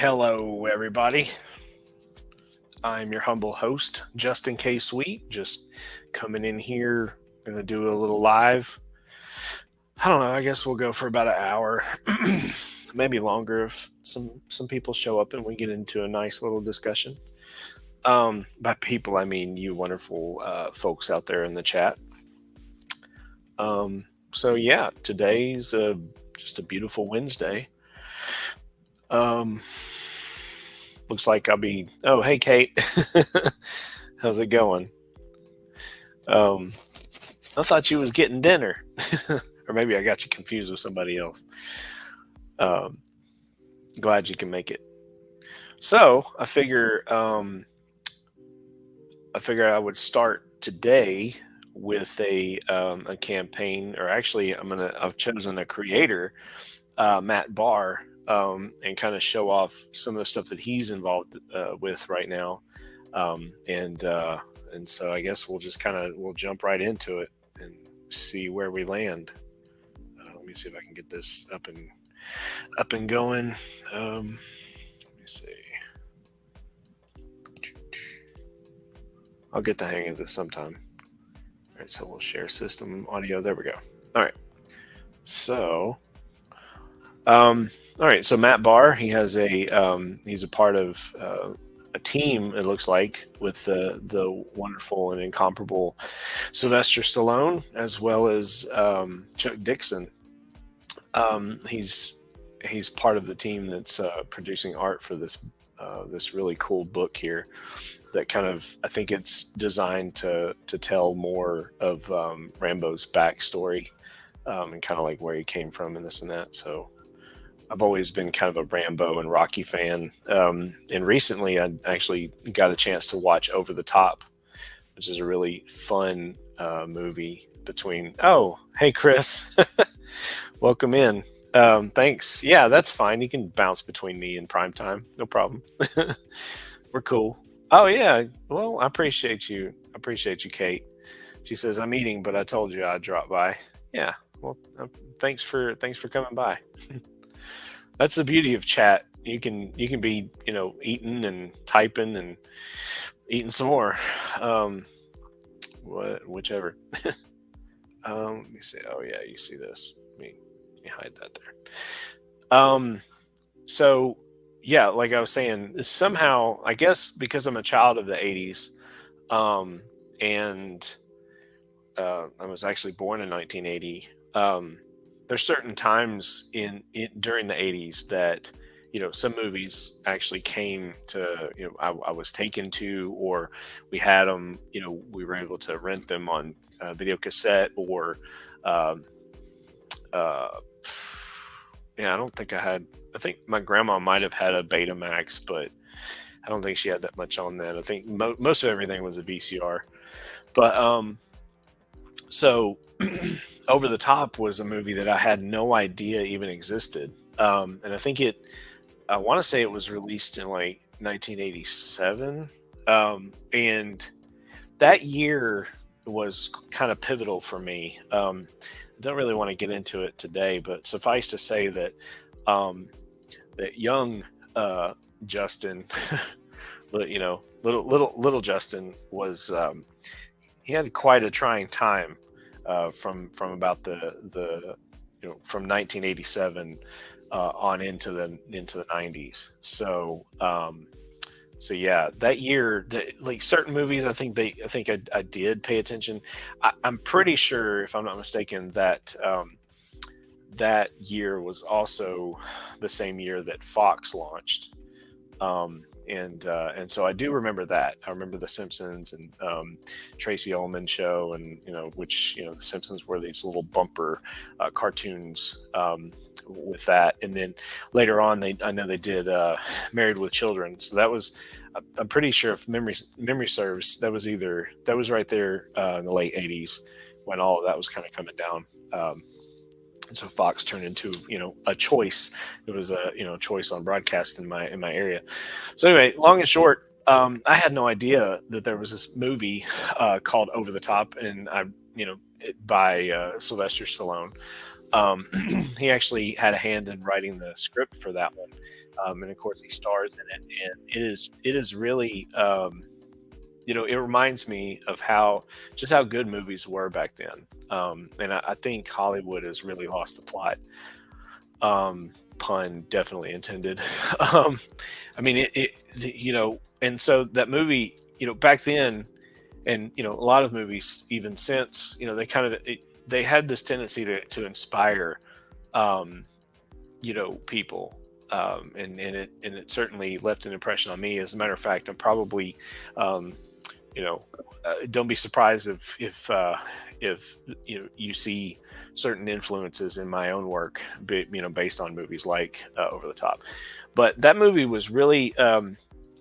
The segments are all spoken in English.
Hello, everybody. I'm your humble host, Justin K. Sweet. Just coming in here, gonna do a little live. I don't know. I guess we'll go for about an hour, maybe longer if some people show up and we get into a nice little discussion. By people, I mean you wonderful folks out there in the chat. So yeah, today's just a beautiful Wednesday. Um, Looks like I'll be. Oh, hey, Kate. How's it going? Um, I thought you was getting dinner, or maybe I got you confused with somebody else. Um, Glad you can make it. So I figure I would start today with a campaign, or actually, I've chosen a creator, Matt Bahr, and kind of show off some of the stuff that he's involved with right now. And so I guess we'll jump right into it and see where we land. Let me see if I can get this up and going. Let me see. I'll get the hang of this sometime. All right, so we'll share system audio. There we go. All right. So, all right. So Matt Bahr, he's a part of a team. It looks like with the wonderful and incomparable Sylvester Stallone, as well as Chuck Dixon. He's part of the team that's producing art for this really cool book here. That kind of, I think it's designed to tell more of Rambo's backstory, and kind of like where he came from and this and that. So I've always been kind of a Rambo and Rocky fan. And recently I actually got a chance to watch Over the Top, which is a really fun movie between. Oh, hey, Chris. Welcome in. Thanks. Yeah, that's fine. You can bounce between me and prime time. No problem. We're cool. Oh yeah. Well, I appreciate you. I appreciate you, Kate. She says I'm eating, but I told you I'd drop by. Yeah. Well, thanks for coming by. That's the beauty of chat. You can be eating and typing and eating some more. Whichever. Let me see. Oh yeah, you see this. Let me hide that there. So yeah, like I was saying, somehow I guess because I'm a child of the '80s, and I was actually born in 1980. There's certain times during the '80s that some movies actually came to I was taken to, or we had them. We were able to rent them on video cassette, or uh, yeah, I don't think I had. I think my grandma might have had a Betamax, but I don't think she had that much on that. I think most of everything was a VCR. But so Over the Top was a movie that I had no idea even existed. And I want to say it was released in like 1987. And that year was kind of pivotal for me. I don't really want to get into it today, but suffice to say that that young Justin, little Justin was he had quite a trying time from about the from 1987 on into the 90s. So yeah, that year, like certain movies, I think I did pay attention. I'm pretty sure, if I'm not mistaken, that that year was also the same year that Fox launched. And so I do remember that. I remember The Simpsons and Tracy Ullman show, and which The Simpsons were these little bumper cartoons with that. And then later on, I know they did Married with Children. So that was, I'm pretty sure, if memory serves, that was right there in the late '80s when all of that was kind of coming down. And so Fox turned into a choice. It was a choice on broadcast in my area. So anyway, long and short, I had no idea that there was this movie called Over the Top, and by Sylvester Stallone. He actually had a hand in writing the script for that one, and of course he stars in it, and it is really. It reminds me of how good movies were back then. And I think Hollywood has really lost the plot. Pun definitely intended. um, I mean, and so that movie, back then, and a lot of movies even since, they had this tendency to inspire, um, people. And it certainly left an impression on me. As a matter of fact, I'm probably, um, don't be surprised if you see certain influences in my own work, based on movies like Over the Top. But that movie was really,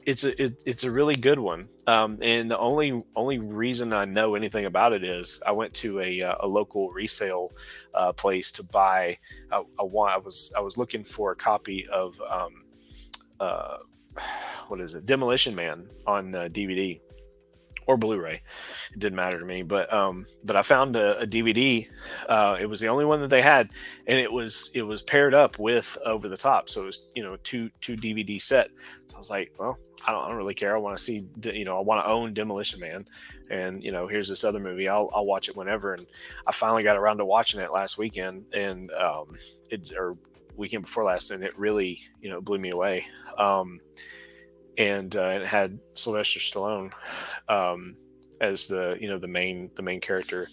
it's a really good one. And the only reason I know anything about it is I went to a local resale place to buy. I was looking for a copy of uh, what is it, Demolition Man on DVD or Blu-ray. It didn't matter to me, but I found a DVD. It was the only one that they had, and it was paired up with Over the Top, so it was two DVD set. So I was like, well, I don't really care. I want to see, I want to own Demolition Man, and here's this other movie. I'll watch it whenever. And I finally got around to watching it last weekend, and or weekend before last, and it really blew me away. And it had Sylvester Stallone as the main character.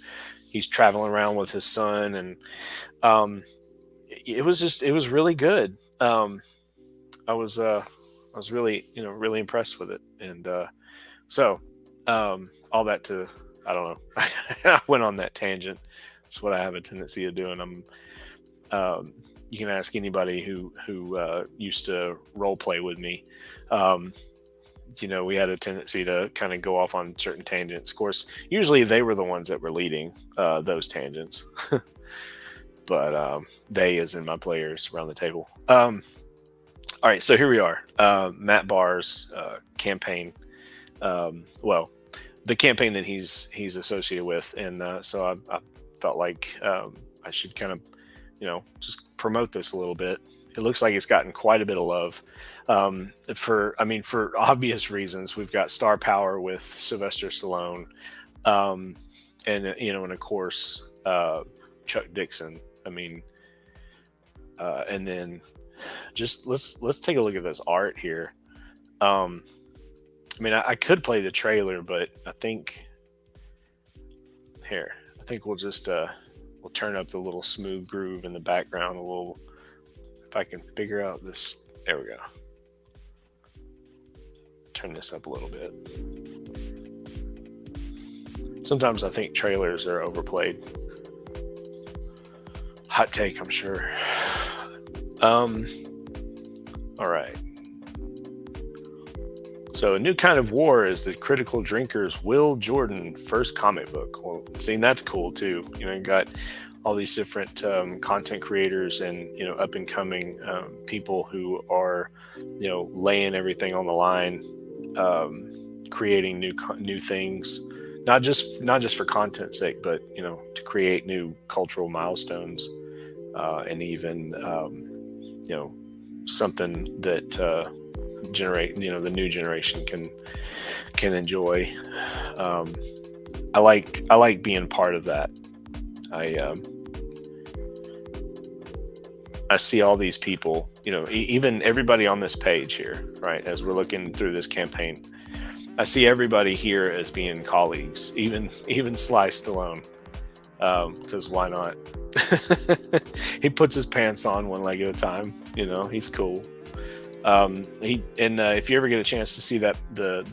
He's traveling around with his son, and it was really good. I was really impressed with it, and so all that to, I don't know. I went on that tangent. That's what I have a tendency of doing. You can ask anybody who used to role play with me. We had a tendency to kind of go off on certain tangents. Of course, usually they were the ones that were leading those tangents. But they, as in my players around the table. All right, so here we are. Matt Bahr's campaign. Well, the campaign that he's associated with, and so I felt like I should kind of just promote this a little bit. It looks like it's gotten quite a bit of love. For obvious reasons. We've got star power with Sylvester Stallone, and of course Chuck Dixon. And then just let's take a look at this art here. I could play the trailer, but I think we'll just we'll turn up the little smooth groove in the background a little. If I can figure out this, there we go. Turn this up a little bit. Sometimes I think trailers are overplayed. Hot take, I'm sure. All right. So, A New Kind of War is the Critical Drinker's Will Jordan first comic book. Well, see, that's cool too. You got all these different content creators and up and coming people who are laying everything on the line, creating new things, not just for content's sake, but to create new cultural milestones, and even something that the new generation can enjoy. I like being part of that. I see all these people, even everybody on this page here, right? As we're looking through this campaign, I see everybody here as being colleagues, even Sly Stallone, because why not? He puts his pants on one leg at a time. He's cool. If you ever get a chance to see that the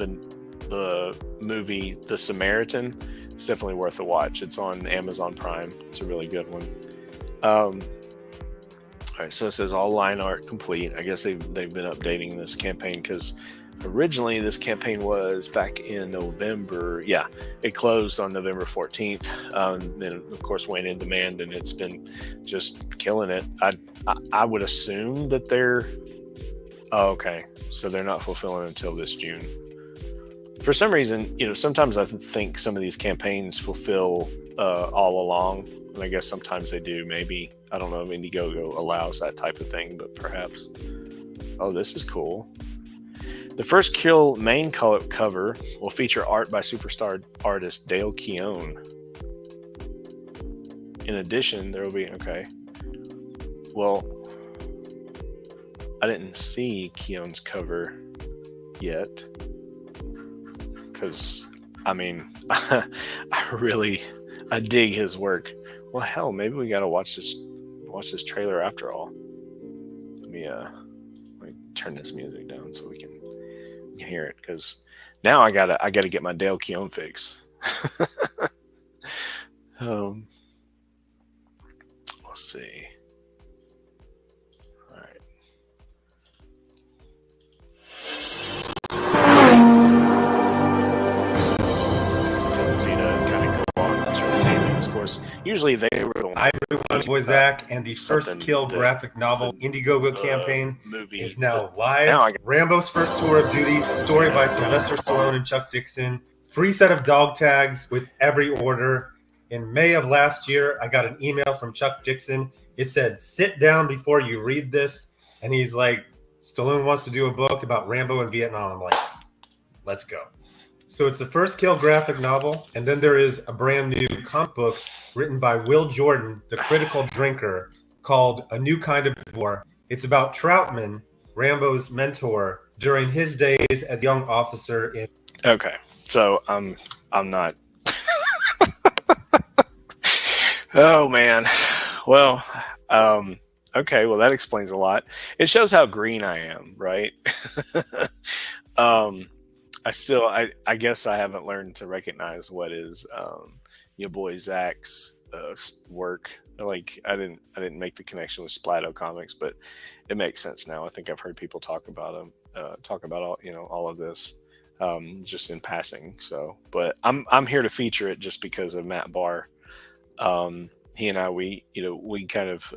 movie The Samaritan, it's definitely worth a watch. It's on Amazon Prime. It's a really good one. All right, so it says all line art complete. I guess they've been updating this campaign, because originally this campaign was back in November. Yeah, it closed on November 14th. Then of course went in demand, and it's been just killing it. I would assume that they're okay, so they're not fulfilling until this June. For some reason, sometimes I think some of these campaigns fulfill all along, and I guess sometimes they do. Maybe, I don't know if IndieGoGo allows that type of thing, but perhaps. Oh, this is cool. The first Kill main cover will feature art by superstar artist Dale Keown. In addition, there will be well, I didn't see Keown's cover yet because I mean I dig his work. Well, hell, maybe we gotta watch this trailer after all. Let me turn this music down so we can hear it, because now I gotta get my Dale Keown fix. Let's see. All right. Tendency to kind of go on certain things. Of course, usually they were. Hi everyone, boy Zach, and the first Kill graphic novel IndieGoGo campaign is now live. Rambo's First Tour of Duty, story by Sylvester Stallone and Chuck Dixon. Free set of dog tags with every order. In May of last year, I got an email from Chuck Dixon. It said, sit down before you read this. And he's like, Stallone wants to do a book about Rambo in Vietnam. I'm like, let's go. So it's the first Kill graphic novel. And then there is a brand new comic book written by Will Jordan, the critical drinker, called A New Kind of War. It's about Troutman, Rambo's mentor, during his days as a young officer in... Okay, so I'm not... Oh, man. Well, okay, well, that explains a lot. It shows how green I am, right? I guess I haven't learned to recognize what is your boy Zach's work. Like I didn't make the connection with Splato Comics, but it makes sense now. I think I've heard people talk about him, all of this, just in passing. So, but I'm here to feature it just because of Matt Bahr. He and I, we kind of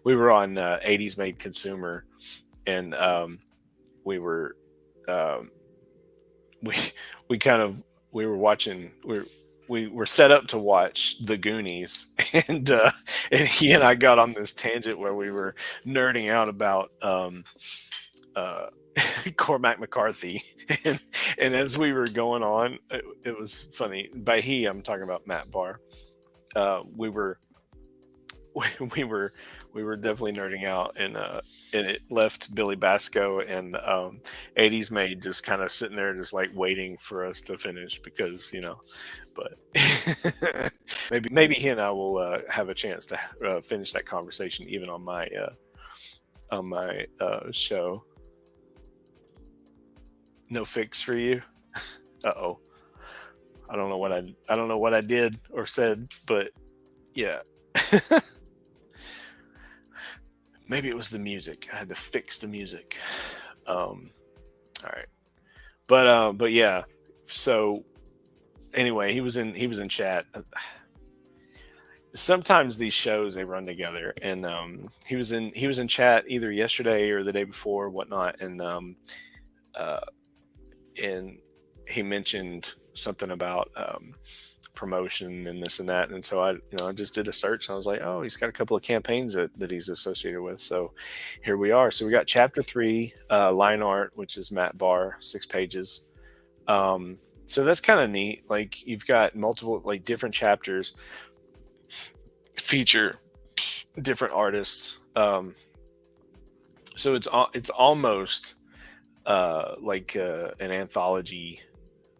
we were on 80s Made Consumer, and we were we were watching, we were set up to watch The Goonies, and he and I got on this tangent where we were nerding out about Cormac McCarthy, and as we were going on, it was funny. By he, I'm talking about Matt Bahr. We were definitely nerding out, and it left Billy Basco and 80s Made just kind of sitting there, just like waiting for us to finish, because but maybe he and I will have a chance to finish that conversation even on my show. No fix for you. Uh-oh. I don't know what I did or said, but yeah. Maybe it was the music. I had to fix the music. All right. But yeah. So anyway, he was in chat. Sometimes these shows, they run together, and he was in chat either yesterday or the day before, whatnot, and he mentioned something about promotion and this and that, and so I just did a search, and I was like, oh, he's got a couple of campaigns that he's associated with. So here we are. So we got chapter 3, line art, which is Matt Bahr, 6 pages. So that's kind of neat. Like, you've got multiple, like, different chapters feature different artists. So it's almost like an anthology,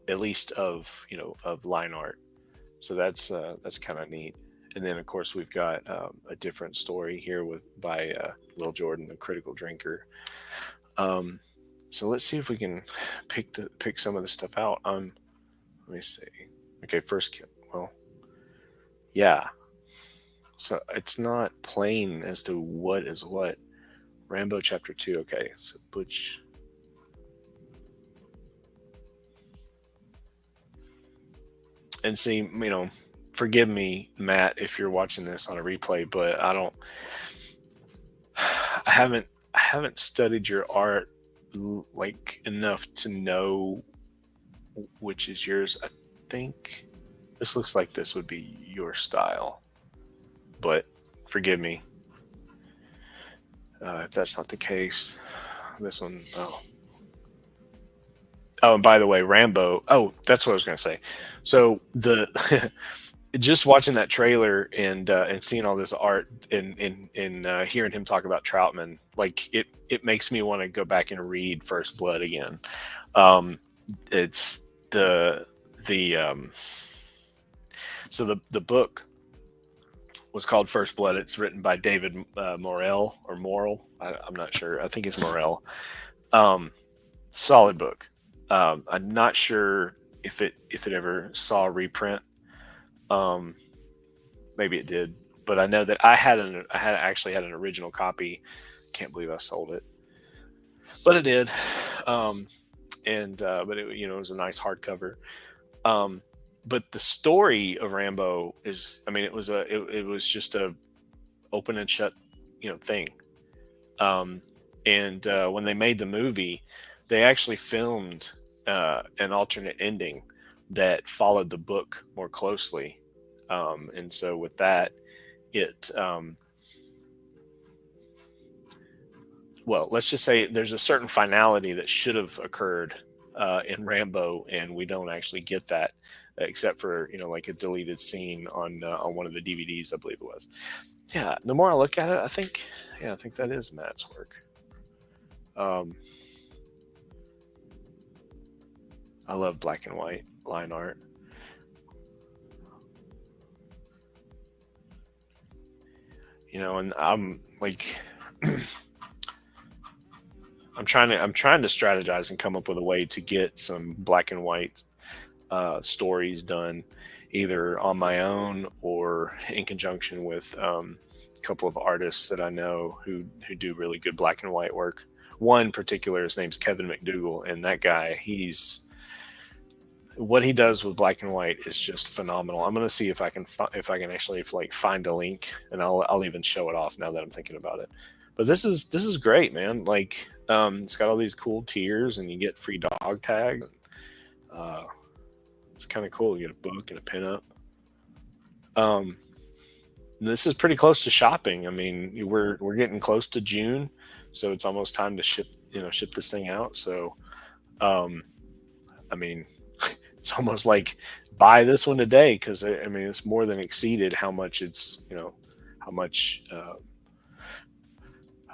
at least of line art. So that's kind of neat. And then of course we've got a different story here by Will Jordan, the critical drinker. So let's see if we can pick some of the stuff out. Let me see. Okay, first, well, yeah. So it's not plain as to what is what. Rambo chapter 2. Okay, so Butch. And see, forgive me, Matt, if you're watching this on a replay, but I haven't studied your art like enough to know which is yours. I think this looks like this would be your style, but forgive me. If that's not the case, this one, oh, and by the way, Rambo. Oh, that's what I was going to say. So the just watching that trailer and seeing all this art and hearing him talk about Troutman, like it makes me want to go back and read First Blood again. It's the so the book was called First Blood. It's written by David Morrell or Morrell. I'm not sure. I think it's Morrell. Solid book. I'm not sure if it ever saw a reprint. Maybe it did, but I know that I actually had an original copy. Can't believe I sold it, but it did. But it, it was a nice hardcover. But the story of Rambo is, I mean, it was just a open and shut, thing. When they made the movie, they actually filmed an alternate ending that followed the book more closely. And so with that, it, well, let's just say there's a certain finality that should have occurred in Rambo, and we don't actually get that, except for like a deleted scene on one of the DVDs, I believe it was. Yeah, the more I look at it, I think that is Matt's work. I love black and white line art. And I'm like, I'm trying to strategize and come up with a way to get some black and white stories done, either on my own or in conjunction with a couple of artists that I know who do really good black and white work. One in particular, his name's Kevin McDougall, and that guy, what he does with black and white is just phenomenal. I'm gonna see if I can actually find a link, and I'll even show it off now that I'm thinking about it. But this is great, man. Like, it's got all these cool tiers, and you get free dog tags. It's kind of cool. You get a book and a pinup. This is pretty close to shopping. I mean, we're getting close to June, so it's almost time to ship this thing out. So, I mean, it's almost like buy this one today, because I mean it's more than exceeded how much it's how much.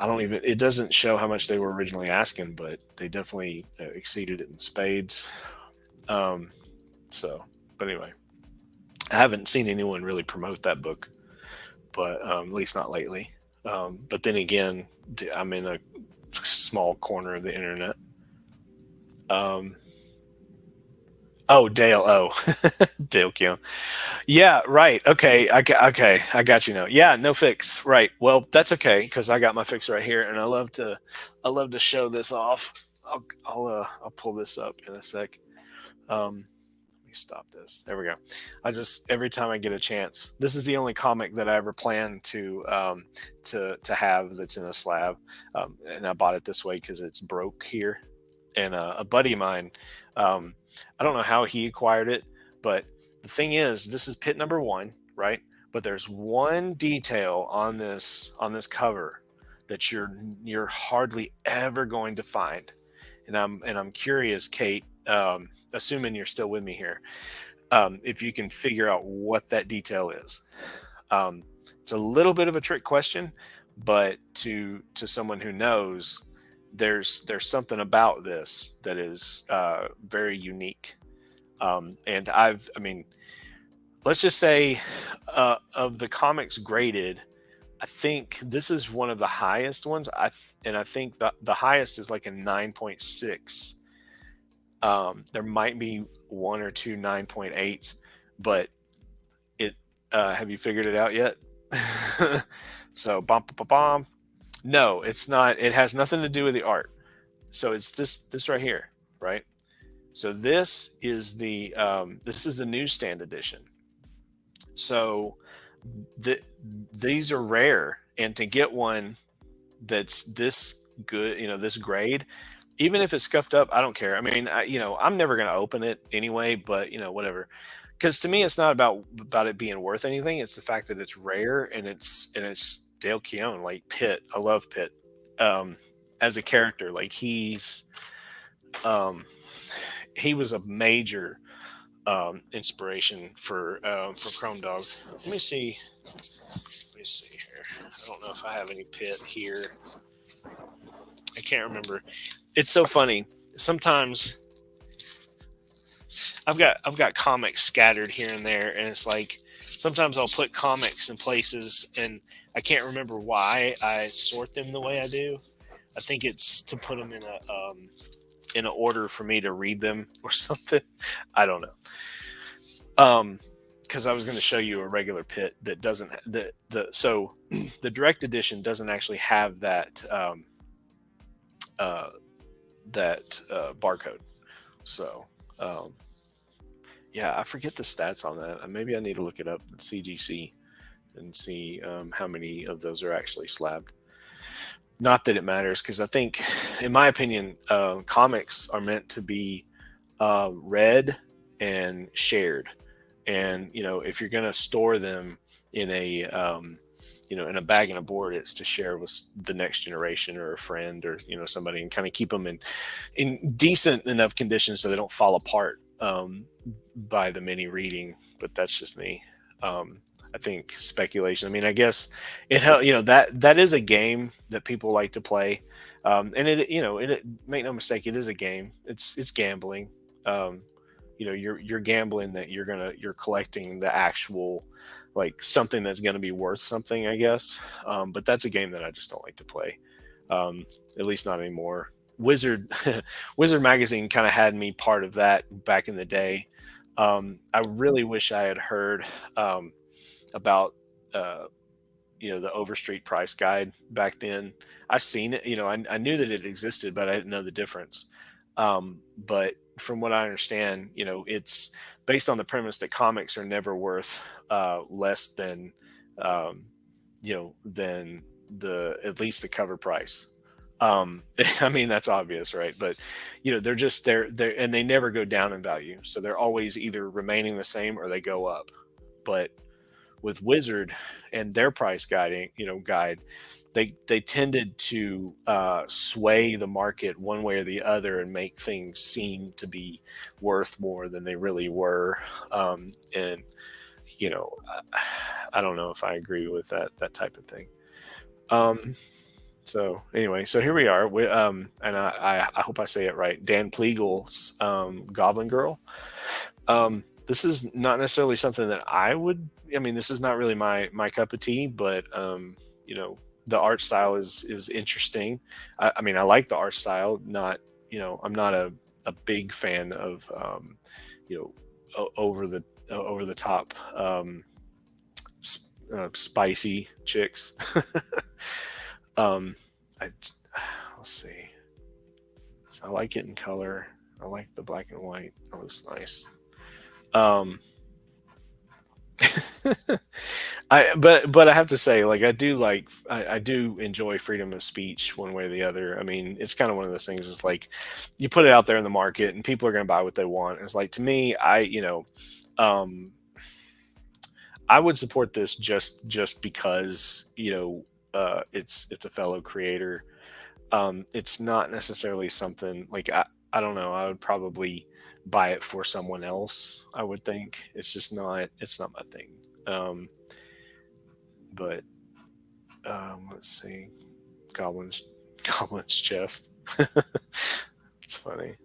It doesn't show how much they were originally asking, but they definitely exceeded it in spades. But anyway, I haven't seen anyone really promote that book, but at least not lately. But then again, I'm in a small corner of the internet. Oh, Dale. Oh, Dale Keown. Yeah, right. Okay. Okay. I got you now. Yeah, no fix. Right. Well, that's okay, because I got my fix right here, and I love to show this off. I'll pull this up in a sec. Let me stop this. There we go. Every time I get a chance, this is the only comic that I ever plan to have that's in a slab, and I bought it this way because it's broke here. And a buddy of mine, I don't know how he acquired it, but the thing is, this is pit number 1, right? But there's one detail on this cover that you're hardly ever going to find, and I'm curious, Kate, assuming you're still with me here, if you can figure out what that detail is. It's a little bit of a trick question, but to someone who knows, there's something about this that is very unique. And I mean, let's just say of the comics graded, I think this is one of the highest ones. I think the highest is like a 9.6. There might be one or two 9.8s, but it have you figured it out yet? So bomb. No, it's not. It has nothing to do with the art. So it's this right here, right? So this is the newsstand edition. So these are rare, and to get one that's this good, this grade, even if it's scuffed up, I don't care. I mean, I'm never going to open it anyway, but whatever. Because to me, it's not about it being worth anything. It's the fact that it's rare, and it's Dale Keown, like Pitt. I love Pitt. as a character. Like um, he was a major inspiration for Chrome Dog. Let me see. Let me see here. I don't know if I have any pit here. I can't remember. It's so funny. Sometimes I've got comics scattered here and there, and it's like sometimes I'll put comics in places, and I can't remember why I sort them the way I do. I think it's to put them in an order for me to read them or something. I don't know. Because I was going to show you a regular pit that doesn't so the direct edition doesn't actually have that barcode. So yeah, I forget the stats on that. Maybe I need to look it up in CGC and see how many of those are actually slabbed. Not that it matters, because I think, in my opinion, comics are meant to be read and shared. And if you're going to store them in a in a bag and a board, it's to share with the next generation or a friend or somebody, and kind of keep them in decent enough condition so they don't fall apart by the many reading. But that's just me. I think speculation. I mean, I guess that is a game that people like to play, and it make no mistake, it is a game. It's gambling. You're gambling that you're collecting the actual, like, something that's going to be worth something, I guess. But that's a game that I just don't like to play, at least not anymore. Wizard Wizard Magazine kind of had me part of that back in the day. I really wish I had heard about the Overstreet price guide back then. I seen it, I knew that it existed, but I didn't know the difference. But from what I understand, it's based on the premise that comics are never worth less than than at least the cover price. I mean, that's obvious, right? But they're and they never go down in value, so they're always either remaining the same or they go up. But with Wizard and their price guide, they tended to sway the market one way or the other and make things seem to be worth more than they really were. And I don't know if I agree with that type of thing. So anyway, so here we are. And I hope I say it right. Dan Plegel's Goblin Girl. This is not necessarily something that I would. I mean, this is not really my cup of tea, but the art style is interesting. I mean, I like the art style. Not I'm not a big fan of over the top spicy chicks. Let's see. I like it in color. I like the black and white. It looks nice. But I have to say, like, I do enjoy freedom of speech one way or the other. I mean, it's kind of one of those things. It's like you put it out there in the market, and people are going to buy what they want. It's like, to me, I would support this just because it's a fellow creator. It's not necessarily something like I don't know. I would probably buy it for someone else. I would think it's not my thing. But let's see, Goblin's chest. It's funny.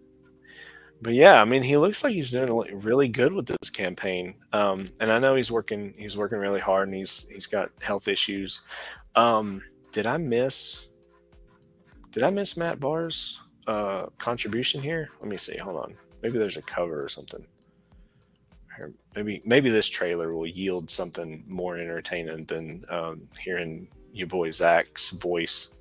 But yeah, I mean, he looks like he's doing really good with this campaign. And I know he's working really hard, and he's got health issues. Did I miss Matt Bahr's contribution here? Let me see. Hold on. Maybe there's a cover or something. Or maybe this trailer will yield something more entertaining than hearing your boy Zach's voice.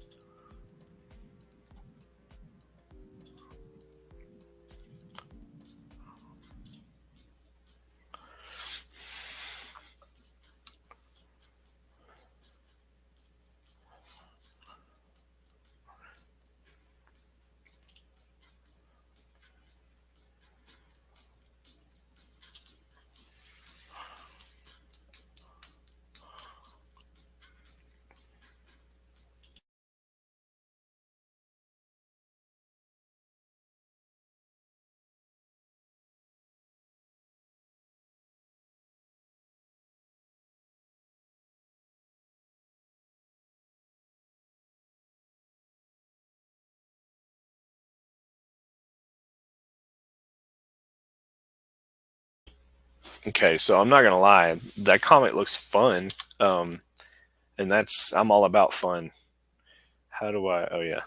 Okay, so I'm not gonna lie, that comic looks fun, and I'm all about fun. How do I? Oh yeah.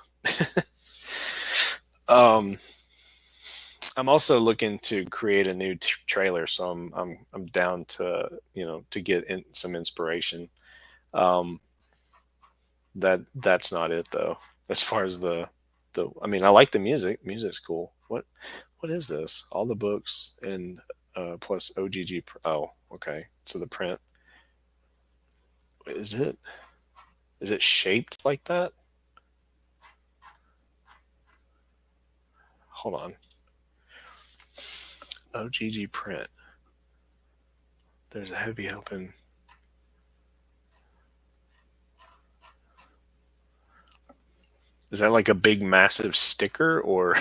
um, I'm also looking to create a new trailer, so I'm down to to get some inspiration. Um, that's not it though. As far as the I mean, I like the music. Music's cool. What is this? All the books and plus OGG. Oh, okay. So the print is it? Is it shaped like that? Hold on. OGG print. There's a heavy helping. Is that like a big massive sticker or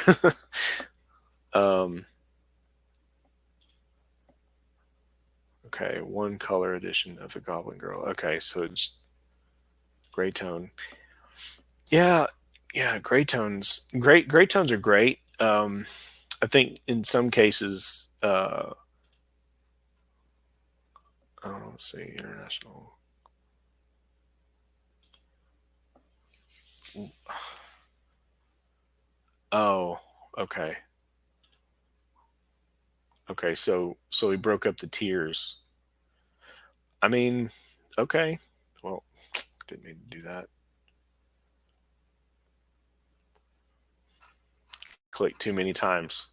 um okay, one color edition of the Goblin Girl. Okay, so it's gray tone. Yeah, yeah, gray tones. Gray tones are great. I think in some cases let's see, international. Oh, okay. Okay, so he broke up the tiers. I mean, okay. Well, didn't mean to do that. Click too many times.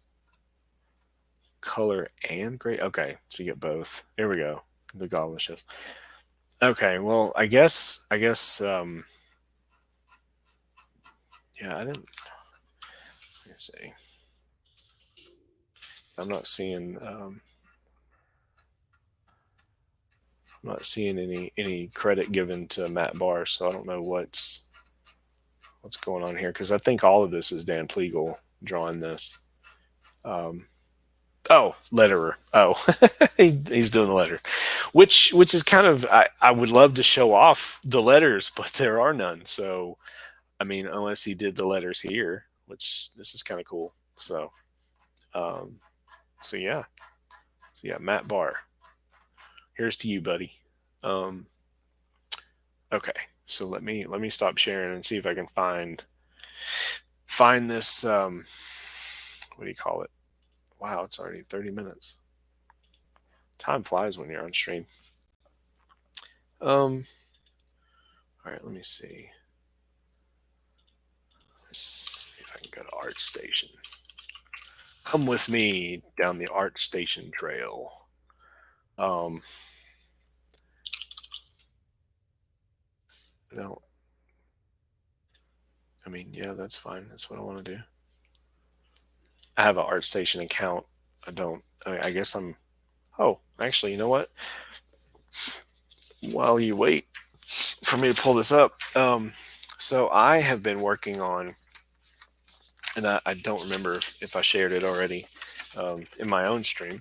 Color and gray. Okay, so you get both. Here we go. The Goblin shows. Okay, well, I guess yeah, I didn't. Let's see. I'm not seeing I'm not seeing any credit given to Matt Bahr, so I don't know what's going on here because I think all of this is Dan Plegel drawing this. Um, oh, letterer. Oh, he's doing the letter, which is kind of I would love to show off the letters, but there are none. So I mean, unless he did the letters here, which this is kind of cool. Um, so yeah, Matt Bahr. Here's to you, buddy. Um, okay, so let me stop sharing and see if I can find this. What do you call it? Wow, it's already 30 minutes. Time flies when you're on stream. All right, let me see. Let's see if I can go to ArtStation. Come with me down the ArtStation trail. No, I mean, yeah, that's fine. That's what I want to do. I have an ArtStation account. I don't. I guess I'm. Oh, actually, you know what? While you wait for me to pull this up, so I have been working on, and I don't remember if I shared it already in my own stream.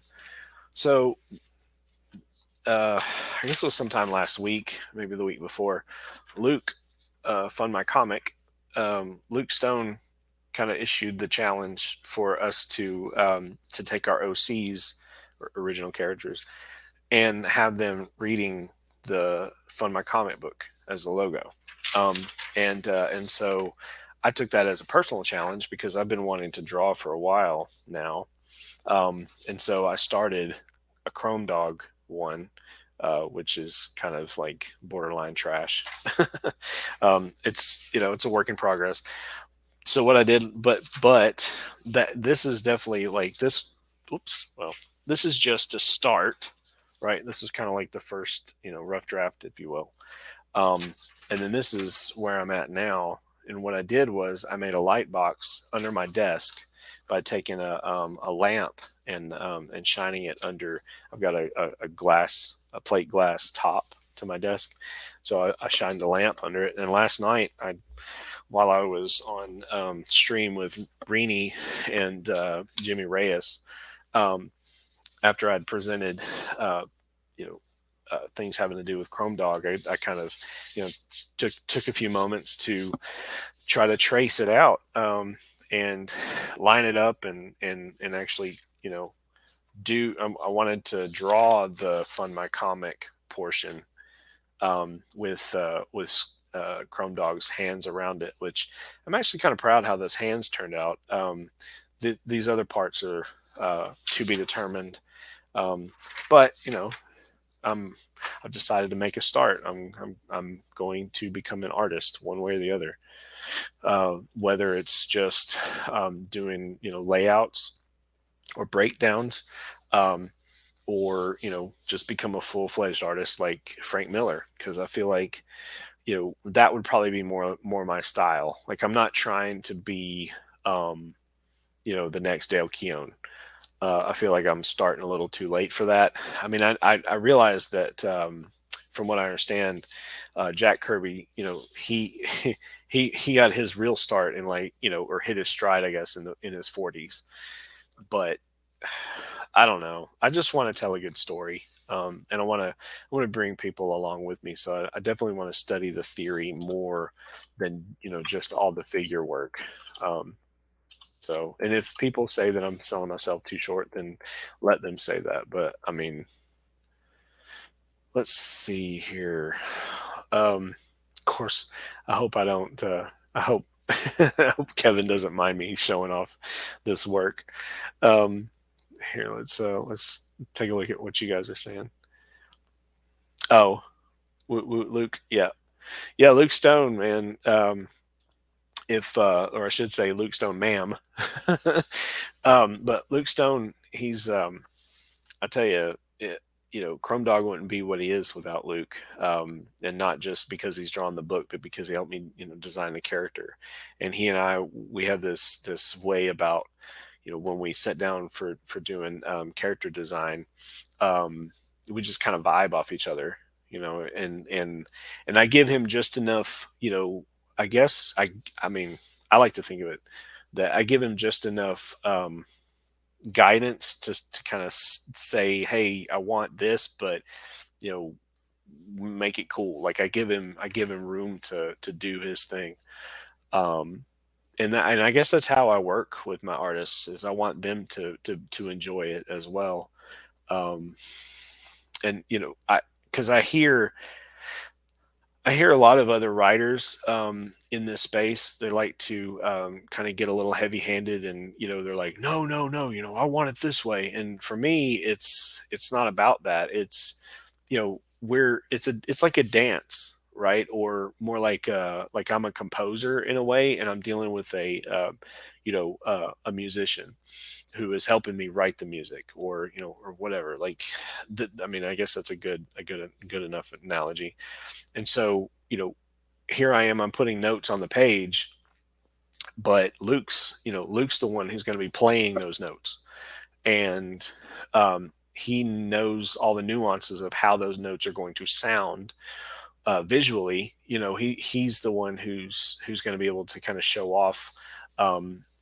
So I guess it was sometime last week, maybe the week before. Luke, Fund My Comic. Luke Stone kind of issued the challenge for us to take our OCs, or original characters, and have them reading the Fund My Comic book as the logo. And so I took that as a personal challenge because I've been wanting to draw for a while now. And so I started a Chrome Dog one, which is kind of like borderline trash. It's a work in progress. So what I did, but that this is definitely like this. Oops. Well, this is just a start, right? This is kind of like the first, rough draft, if you will. And then this is where I'm at now. And what I did was I made a light box under my desk by taking a lamp and shining it under. I've got a plate glass top to my desk, so I shined the lamp under it. And last night, while I was on stream with Rini and Jimmy Reyes, after I'd presented, things having to do with Chrome Dog, I kind of, took a few moments to try to trace it out and line it up and actually, I wanted to draw the Fund My Comic portion with Chrome Dog's hands around it, which I'm actually kind of proud how those hands turned out. These other parts are to be determined, um, but I'm I've decided to make a start. I'm going to become an artist one way or the other. Whether it's just doing layouts or breakdowns, um, or just become a full-fledged artist like Frank Miller, because I feel like that would probably be more my style. Like, I'm not trying to be the next Dale Keown. I feel like I'm starting a little too late for that. I mean, I realize that, from what I understand, Jack Kirby, he he got his real start in, like, or hit his stride, I guess, in his 40s. But I don't know. I just want to tell a good story, and I want to bring people along with me. So I definitely want to study the theory more than just all the figure work. Um, so, and if people say that I'm selling myself too short, then let them say that. But I mean, let's see here. Of course, I hope I don't. I hope I hope Kevin doesn't mind me showing off this work. Um, Here, let's take a look at what you guys are saying. Oh, Luke, yeah, yeah, Luke Stone, man. If or I should say Luke Stone, ma'am. But Luke Stone, he's I tell you, Chrome Dog wouldn't be what he is without Luke, and not just because he's drawn the book, but because he helped me, design the character. And he and I, we have this way about, when we sit down for doing character design, we just kind of vibe off each other, and I give him just enough, I guess I mean, I like to think of it that I give him just enough guidance to kind of say, hey, I want this, but you know make it cool. Like, I give him room to do his thing. um and I guess that's how I work with my artists, is I want them to enjoy it as well. um and I because I hear a lot of other writers in this space. They like to kind of get a little heavy-handed, and they're like, "No, no, no! I want it this way." And for me, it's not about that. It's it's like a dance, right? Or more like I'm a composer in a way, and I'm dealing with a musician who is helping me write the music, or or whatever. Like, I mean, I guess that's a good enough analogy. And so, here I am, I'm putting notes on the page, but Luke's the one who's going to be playing those notes. And he knows all the nuances of how those notes are going to sound visually. He's the one who's going to be able to kind of show off,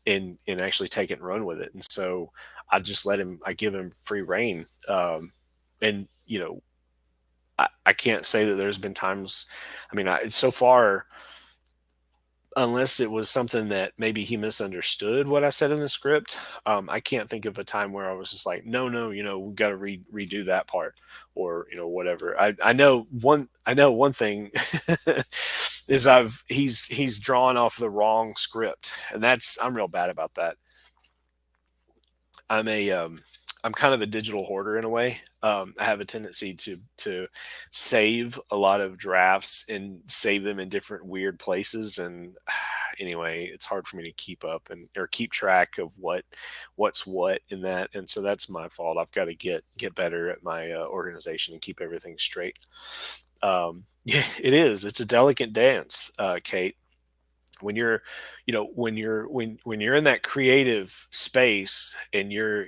and actually take it and run with it. And so I give him free reign. And I can't say that there's been times. I mean, so far, unless it was something that maybe he misunderstood what I said in the script, I can't think of a time where I was just like, no, no, we've got to redo that part, or whatever. I know one thing is he's drawn off the wrong script, and I'm real bad about that. I'm a I'm kind of a digital hoarder in a way. I have a tendency to save a lot of drafts and save them in different weird places, and anyway, it's hard for me to keep up and or keep track of what's what in that, and so that's my fault. I've got to get better at my organization and keep everything straight. Yeah, it is. It's a delicate dance, Kate, when you're in that creative space, and you're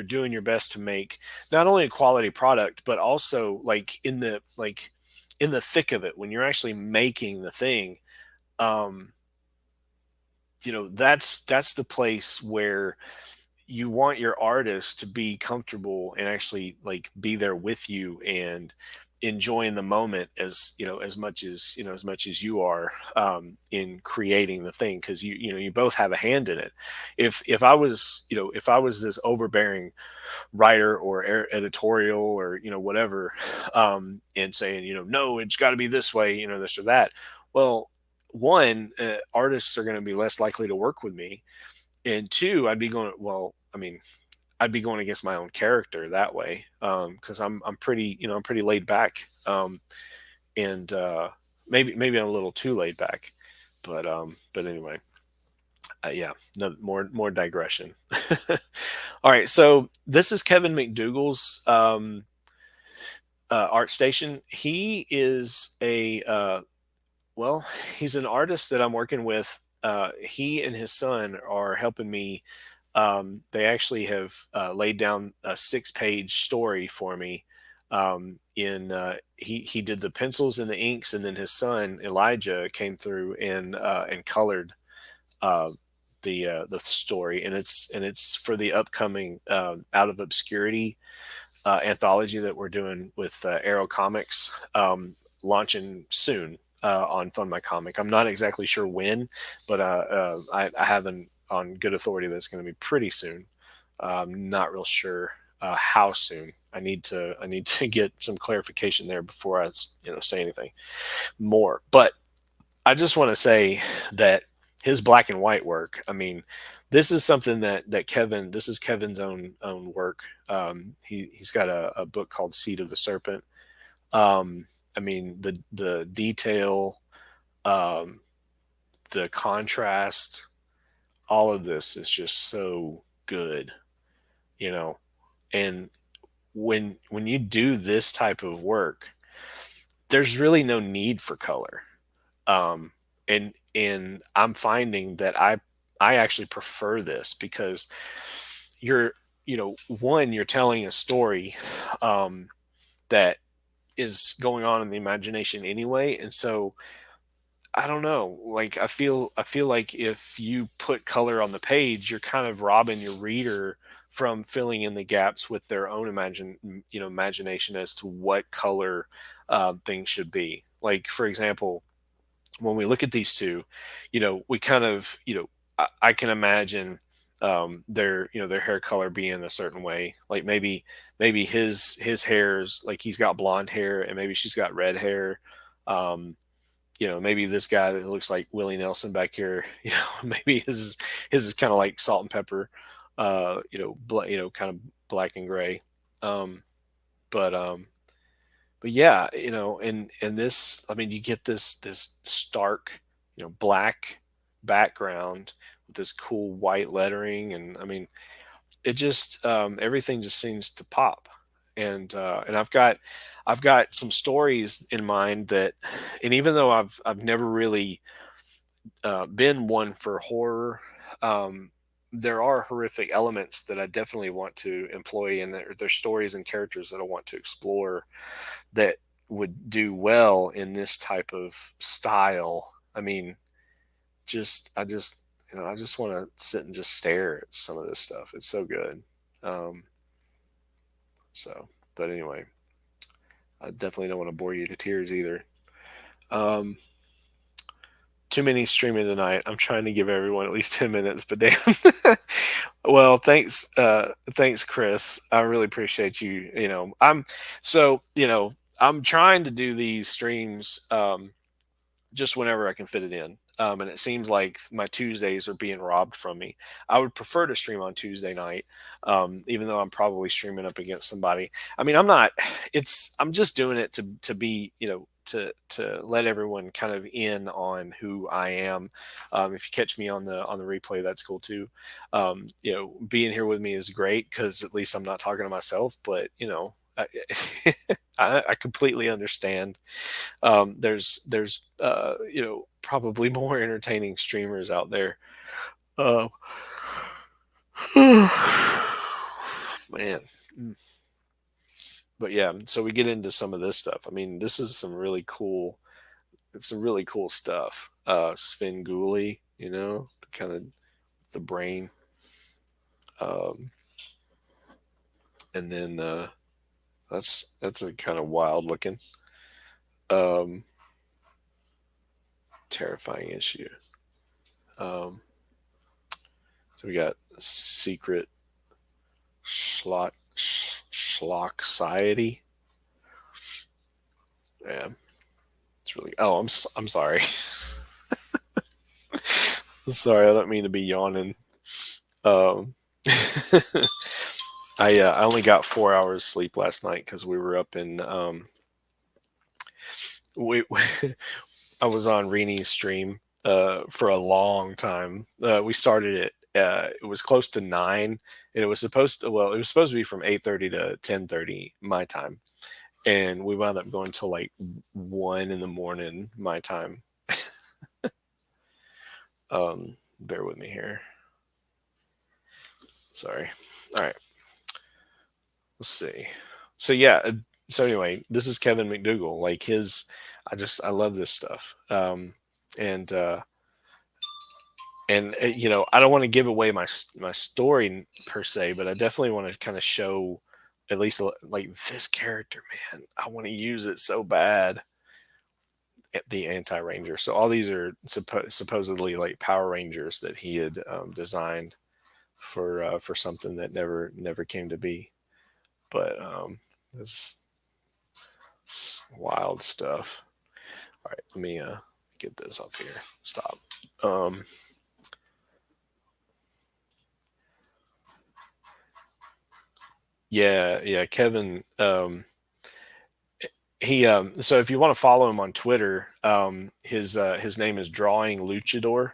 doing your best to make not only a quality product, but also, in the thick of it, when you're actually making the thing. um that's the place where you want your artist to be comfortable and actually, like, be there with you, and enjoying the moment as as much as as much as you are in creating the thing, because you both have a hand in it. If I was if I was this overbearing writer or editorial or whatever, and saying no, it's got to be this way, this or that, well, one, artists are going to be less likely to work with me, and two, I'd be going, well, I mean, I'd be going against my own character that way, because I'm pretty I'm pretty laid back, and maybe I'm a little too laid back, but anyway, yeah, no more digression. All right, so this is Kevin McDougall's art station. He is a well, he's an artist that I'm working with. He and his son are helping me. They actually have laid down a 6-page story for me. In he did the pencils and the inks, and then his son Elijah came through and colored uh, the story, and it's for the upcoming Out of Obscurity anthology that we're doing with Arrow Comics, launching soon on Fund My Comic. I'm not exactly sure when, but I have on good authority that it's going to be pretty soon. Not real sure how soon. I need to get some clarification there before I say anything more. But I just want to say that his black and white work, I mean, this is something that Kevin, this is Kevin's own work. He's got a book called Seed of the Serpent. I mean, the detail, um, the contrast, all of this is just so good, you know. And when you do this type of work, there's really no need for color. Um, and I'm finding that I actually prefer this because you're one, you're telling a story that is going on in the imagination anyway, and so I don't know, like I feel like if you put color on the page, you're kind of robbing your reader from filling in the gaps with their own imagination as to what color things should be. Like, for example, when we look at these two, we kind of, I can imagine their, their hair color being a certain way. Like maybe his hair's like he's got blonde hair and maybe she's got red hair. Um, maybe this guy that looks like Willie Nelson back here, maybe his is kind of like salt and pepper, kind of black and gray. Um, but but yeah, and this, I mean, you get this stark, black background with this cool white lettering, and I mean, it just everything just seems to pop. And I've got some stories in mind that, and even though I've never really been one for horror, there are horrific elements that I definitely want to employ, and there's stories and characters that I want to explore that would do well in this type of style. I mean, I just want to sit and just stare at some of this stuff. It's so good. Um, so, but anyway, I definitely don't want to bore you to tears either. Um, Too many streaming tonight. I'm trying to give everyone at least 10 minutes, but damn. Well, thanks, Chris. I really appreciate you. I'm trying to do these streams just whenever I can fit it in. And it seems like my Tuesdays are being robbed from me. I would prefer to stream on Tuesday night, even though I'm probably streaming up against somebody. I mean, I'm not. I'm just doing it to be, to let everyone kind of in on who I am. If you catch me on the replay, that's cool too. Being here with me is great because at least I'm not talking to myself. But I, I completely understand. There's probably more entertaining streamers out there. Uh, man. But yeah, so we get into some of this stuff. I mean, this is some really cool stuff. Svengoolie, the kind of the brain. Um, and then That's a kind of wild looking. Terrifying issue. So we got secret schlock-society. Yeah, it's really. Oh, I'm sorry. I'm sorry, I don't mean to be yawning. Um, I only got 4 hours sleep last night because we were up in we I was on Reenie's stream for a long time. We started it was close to 9, and it was supposed to be from 8:30 to 10:30 my time, and we wound up going till like 1 in the morning my time. Bear with me here. Sorry. All right. Let's see. So yeah. So anyway, this is Kevin McDougall. Like I love this stuff. And I don't want to give away my story per se, but I definitely want to kind of show at least like this character, man. I want to use it so bad. The Anti-Ranger. So all these are supposedly like Power Rangers that he had designed for something that never came to be. But this wild stuff. All right, let me get this off here. Stop. Yeah, Kevin. He so if you want to follow him on Twitter, his name is Drawing Luchador.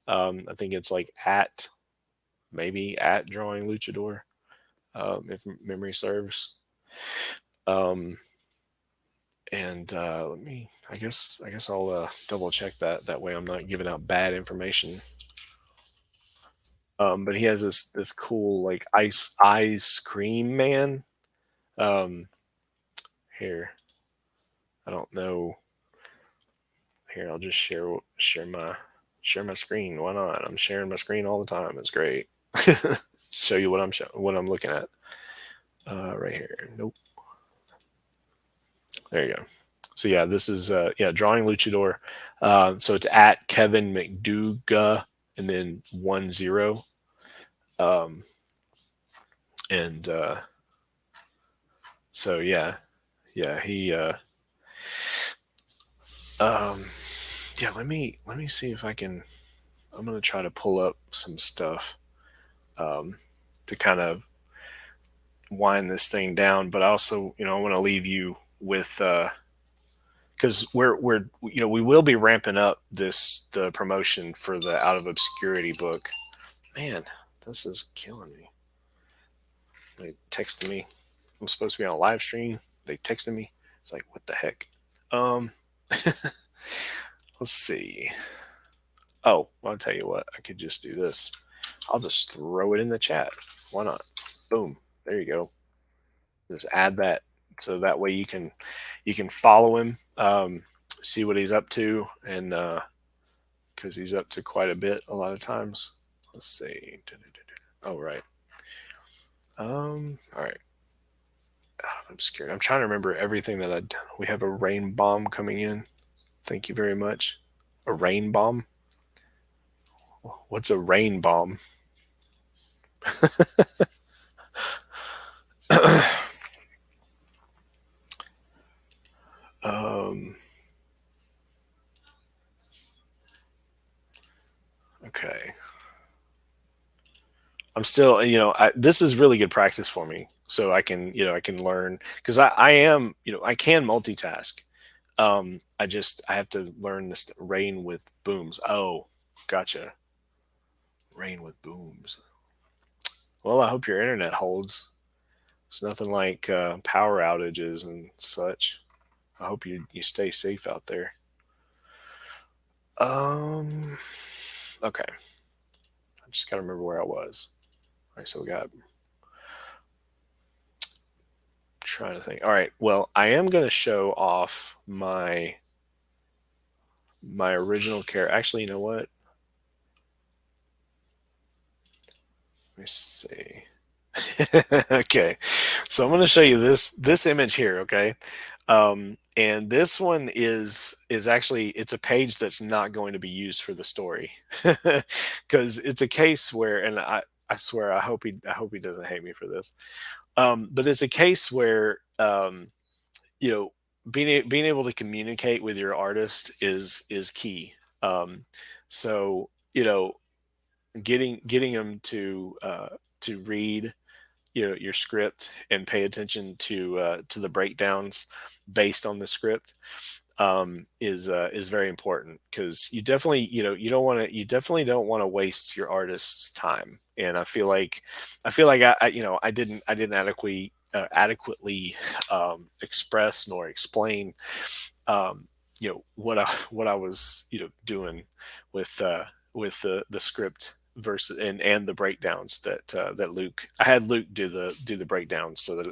I think it's like maybe at Drawing Luchador, if memory serves. And let me. I guess I'll double check that. That way, I'm not giving out bad information. But he has this cool like ice cream man. Here, I don't know. Here, I'll just share my screen. Why not? I'm sharing my screen all the time. It's great. Show you what I'm looking at. Right here. Nope. There you go. So yeah, this is Drawing Luchador. So it's at Kevin McDougall and then 10. And so yeah, he let me see if I can. I'm gonna try to pull up some stuff to kind of wind this thing down, but also I want to leave you with because we will be ramping up the promotion for the Out of Obscurity book. Man, this is killing me. They texted me. I'm supposed to be on a live stream. They texted me. It's like, what the heck? Let's see. Oh, I'll tell you what. I could just do this. I'll just throw it in the chat. Why not? Boom. There you go. Just add that so that way you can follow him, see what he's up to, and because he's up to quite a bit a lot of times. Let's see. Oh, right. All right. I'm scared. I'm trying to remember everything that I'd done. We have a rain bomb coming in. Thank you very much. A rain bomb? What's a rain bomb? Okay. I'm still, this is really good practice for me. So I can learn because I am, I can multitask. I have to learn this rain with booms. Oh, gotcha. Rain with booms. Well, I hope your internet holds. It's nothing like power outages and such. I hope you stay safe out there. Okay. I just gotta remember where I was. All right, so we got. Trying to think. All right. Well, I am going to show off my original character. Actually, you know what? Let me see. Okay. So I'm going to show you this image here, okay? And this one is actually, it's a page that's not going to be used for the story, because it's a case where, and I swear I hope he doesn't hate me for this, but it's a case where you know, being able to communicate with your artist is key. So getting them to read your script and pay attention to the breakdowns based on the script is very important, because you definitely you definitely don't want to waste your artist's time. And I feel like I didn't adequately express nor explain what I was doing with the script versus and the breakdowns that Luke, I had Luke do the breakdowns, so that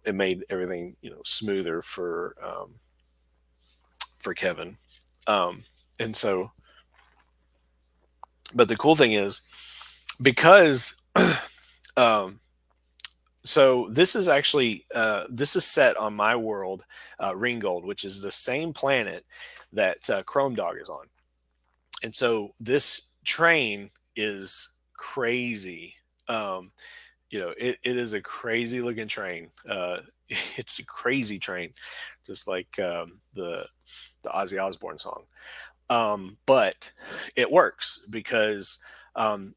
it made everything smoother for Kevin. And so, but the cool thing is, because um, so this is actually this is set on my world, Ringgold, which is the same planet that Chrome Dog is on. And so this train is crazy. It is a crazy looking train. It's a crazy train, just like the Ozzy Osbourne song. But it works because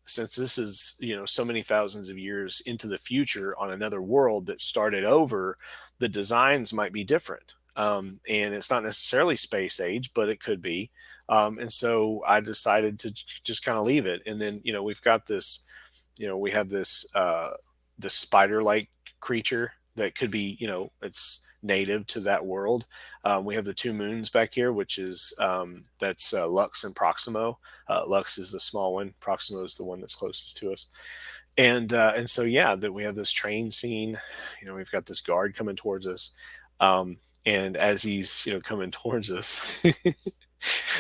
since this is so many thousands of years into the future on another world that started over, the designs might be different. And it's not necessarily space age, but it could be. And so I decided to just kind of leave it. And then we've got this, we have this spider-like creature that could be, it's native to that world. We have the two moons back here, which is that's Lux and Proximo. Lux is the small one. Proximo is the one that's closest to us. And so yeah, that we have this train scene. We've got this guard coming towards us, and as he's coming towards us,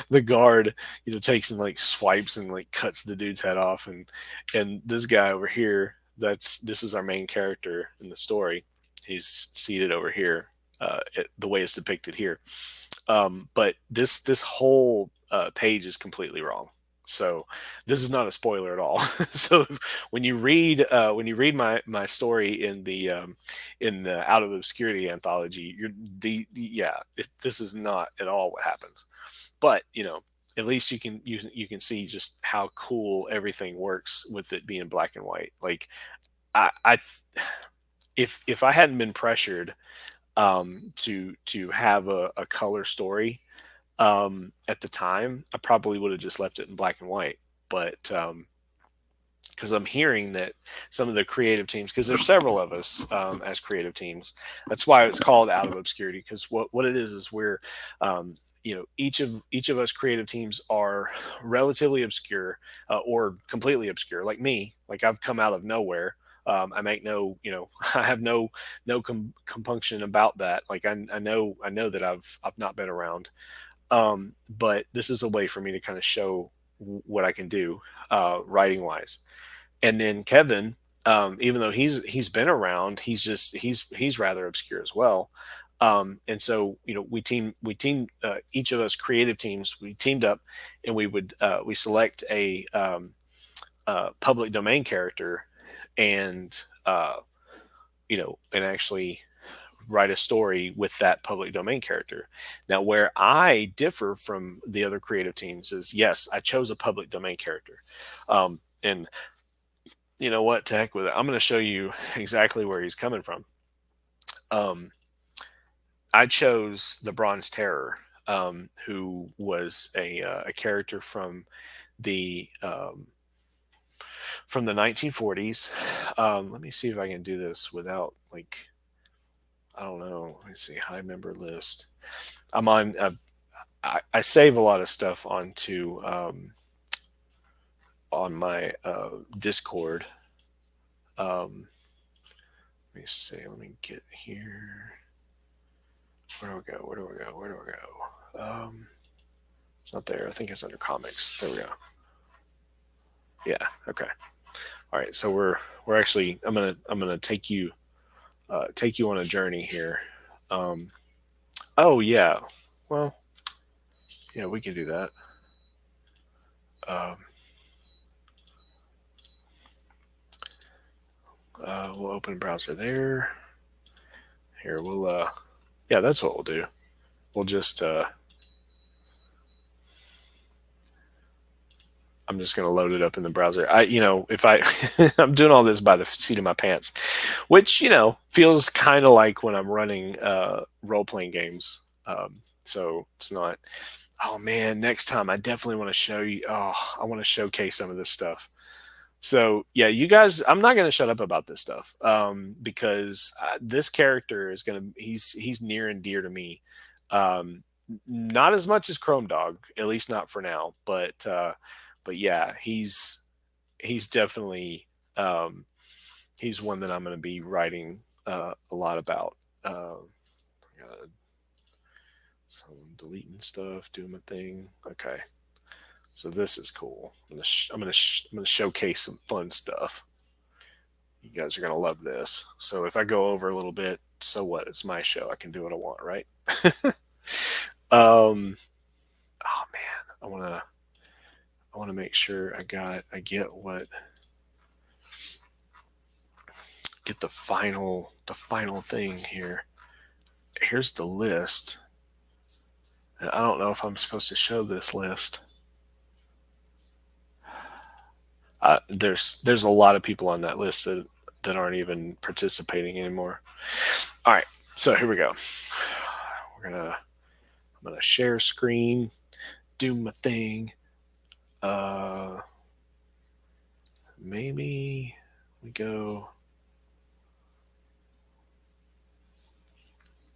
the guard takes and like swipes and like cuts the dude's head off, and this guy over here, this is our main character in the story. He's seated over here, the way it's depicted here. But this whole page is completely wrong. So this is not a spoiler at all. So when you read my story in the Out of Obscurity anthology, this is not at all what happens. But at least you can see just how cool everything works with it being black and white. Like I if I hadn't been pressured to have a color story at the time, I probably would have just left it in black and white. But because I'm hearing that some of the creative teams, because there's several of us as creative teams, that's why it's called Out of Obscurity. Because what it is we're each of us creative teams are relatively obscure or completely obscure. Like me, like I've come out of nowhere. I make no, I have no compunction about that. Like I know that I've not been around, but this is a way for me to kind of show what I can do writing wise. And then Kevin, even though he's been around, he's rather obscure as well. And so we each of us creative teams, we teamed up, and we select a public domain character, and and actually write a story with that public domain character. Now, where I differ from the other creative teams is, yes, I chose a public domain character, and you know what, to heck with it, I'm going to show you exactly where he's coming from. I chose the Bronze Terror, who was a character from the 1940s. Let me see if I can do this without, like, I don't know. Let me see. High member list. I'm on. I save a lot of stuff onto on my Discord. Let me see. Let me get here. Where do we go? Where do we go? Where do we go? It's not there. I think it's under comics. There we go. Yeah. Okay. All right. So we're actually. I'm gonna take you take you on a journey here. Oh yeah, well, yeah, we can do that. Um, we'll open browser there. Here, yeah, that's what we'll do. We'll just, I'm just going to load it up in the browser. If I'm doing all this by the seat of my pants, which, feels kind of like when I'm running role playing games. So it's not, oh man, next time I definitely want to show you. Oh, I want to showcase some of this stuff. So yeah, you guys, I'm not going to shut up about this stuff because this character is going to he's near and dear to me. Um, Not as much as Chrome Dog, at least not for now. But yeah, he's definitely he's one that I'm going to be writing a lot about. So I'm deleting stuff, doing my thing. Okay. So this is cool. I'm gonna showcase some fun stuff. You guys are gonna love this. So if I go over a little bit, so what? It's my show. I can do what I want, right? um. Oh man, I wanna make sure get the final thing here. Here's the list. And I don't know if I'm supposed to show this list. There's a lot of people on that list that aren't even participating anymore. All right, so here we go. I'm gonna share screen, do my thing. Maybe we go